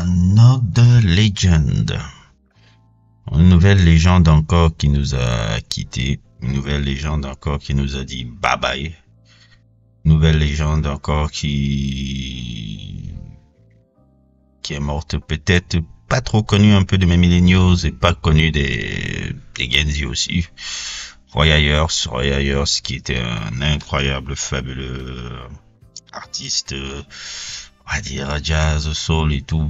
Another Legend. Une nouvelle légende encore qui nous a quittés. Une nouvelle légende encore qui nous a dit bye bye. Une nouvelle légende encore qui est morte, peut-être pas trop connue un peu de mes millennials et pas connue des Gen Z aussi. Roy Ayers qui était un incroyable, fabuleux artiste, on va dire jazz, soul et tout,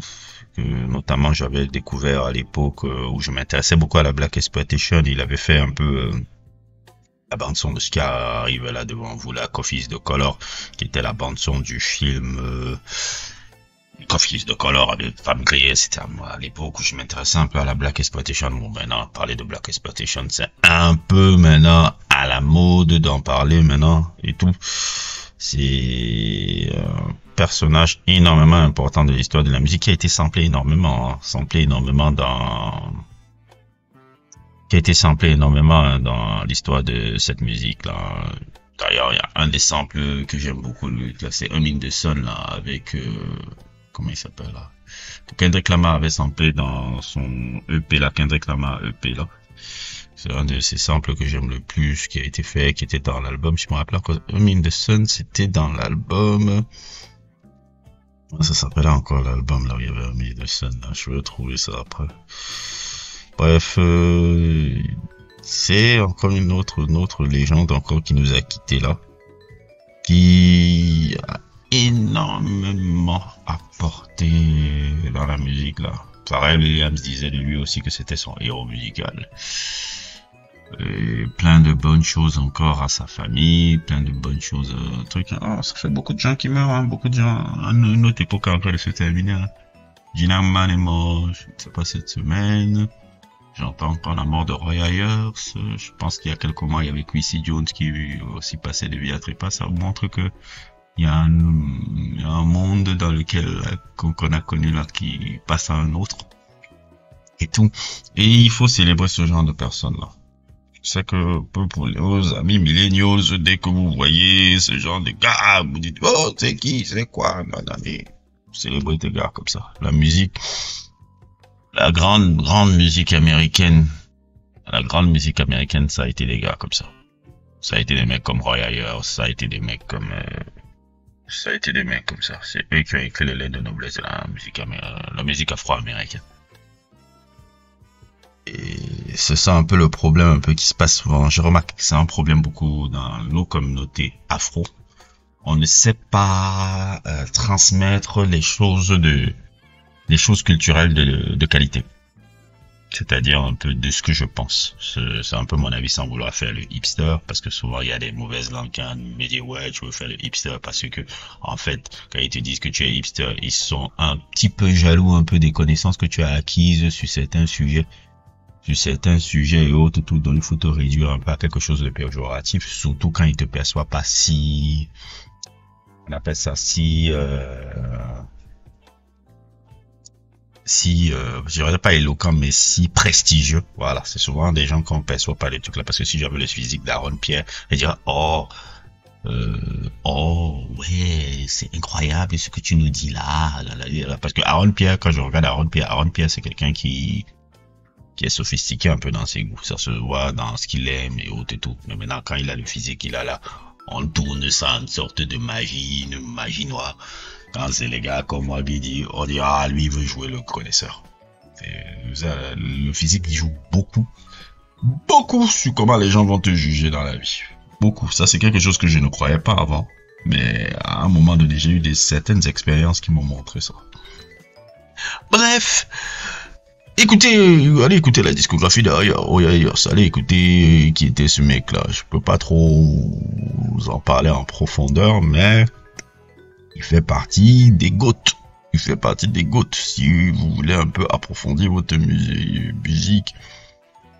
que notamment j'avais découvert à l'époque où je m'intéressais beaucoup à la Black Exploitation. Il avait fait un peu la bande son de ce qui arrive là devant vous, la Coffees de Color, qui était la bande son du film Coffees de Color avec Femme Grillée. C'était à l'époque où je m'intéressais un peu à la Black Exploitation. Bon, maintenant, parler de Black Exploitation, c'est un peu maintenant à la mode d'en parler maintenant et tout. C'est un personnage énormément important de l'histoire de la musique qui a été samplé énormément dans l'histoire de cette musique là. D'ailleurs, il y a un des samples que j'aime beaucoup, c'est Humming the Sun là, avec comment il s'appelle là, que Kendrick Lamar avait samplé dans son EP là, Kendrick Lamar EP là. C'est un de ces samples que j'aime le plus, qui a été fait, qui était dans l'album. Je me rappelle encore, Humming the Sun, c'était dans l'album. Ça s'appelait encore l'album là où il y avait Humming the Sun. Là. Je vais retrouver ça après. Bref, c'est encore une autre légende encore qui nous a quittés là, qui a énormément apporté dans la musique là. Pharrell Williams disait de lui aussi que c'était son héros musical. Et plein de bonnes choses encore à sa famille, plein de bonnes choses, trucs. Oh, ça fait beaucoup de gens qui meurent, hein, beaucoup de gens. Une autre époque encore de se terminer. Hein. Gina Man est mort, je ne sais pas cette semaine. J'entends encore la mort de Roy Ayers. Je pense qu'il y a quelques mois, il y avait Quincy Jones qui aussi passait de vie à trépas. Ça montre que il y a un monde dans lequel qu'on a connu là qui passe à un autre et tout. Et il faut célébrer ce genre de personnes là. Je sais que pour les amis millennials, dès que vous voyez ce genre de gars, vous dites oh c'est qui, c'est quoi, non, mais célébrez des gars comme ça. La musique, la grande musique américaine, ça a été des gars comme ça. Ça a été des mecs comme Roy Ayers, ça a été des mecs comme ça. C'est eux qui ont écrit les lettres de noblesse de la musique afro-américaine. Et c'est ça un peu le problème un peu qui se passe souvent. Je remarque que c'est un problème beaucoup dans nos communautés afro. On ne sait pas transmettre les choses culturelles de qualité. C'est-à-dire un peu de ce que je pense. C'est un peu mon avis sans vouloir faire le hipster, parce que souvent il y a des mauvaises langues qui me disent ouais tu veux faire le hipster parce que en fait quand ils te disent que tu es hipster, ils sont un petit peu jaloux un peu des connaissances que tu as acquises sur certains sujets et autres, tout, dont il faut te réduire un peu à quelque chose de péjoratif, surtout quand ils te perçoivent pas si, on appelle ça je dirais pas éloquent, mais si prestigieux. Voilà, c'est souvent des gens qu'on perçoit pas les trucs là, parce que si j'avais le physique d'Aaron Pierre, je dirais oh ouais, c'est incroyable ce que tu nous dis là, parce que Aaron Pierre, quand je regarde Aaron Pierre c'est quelqu'un qui est sophistiqué un peu dans ses goûts, ça se voit dans ce qu'il aime et autres et tout. Mais maintenant, quand il a le physique qu'il a là, on tourne ça en une sorte de magie, une magie noire. Quand c'est les gars comme moi qui disent, on dit, ah, lui, il veut jouer le connaisseur. Le physique, il joue beaucoup sur comment les gens vont te juger dans la vie. Beaucoup. Ça, c'est quelque chose que je ne croyais pas avant. Mais à un moment donné, j'ai eu certaines expériences qui m'ont montré ça. Bref. Allez écouter la discographie derrière. Allez écouter qui était ce mec là. Je peux pas trop vous en parler en profondeur, mais il fait partie des GOAT. Si vous voulez un peu approfondir votre musique,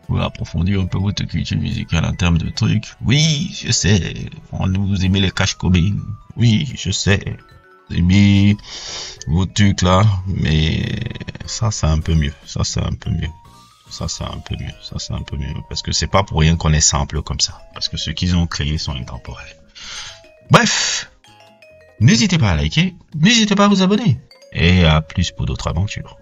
vous approfondir un peu votre culture musicale en termes de trucs. Oui, je sais. Vous aimez les Cash Cobain. Oui, je sais. Vous aimez vos trucs là, mais ça c'est un peu mieux. Parce que c'est pas pour rien qu'on est sample comme ça. Parce que ceux qu'ils ont créés sont intemporels. Bref. N'hésitez pas à liker. N'hésitez pas à vous abonner. Et à plus pour d'autres aventures.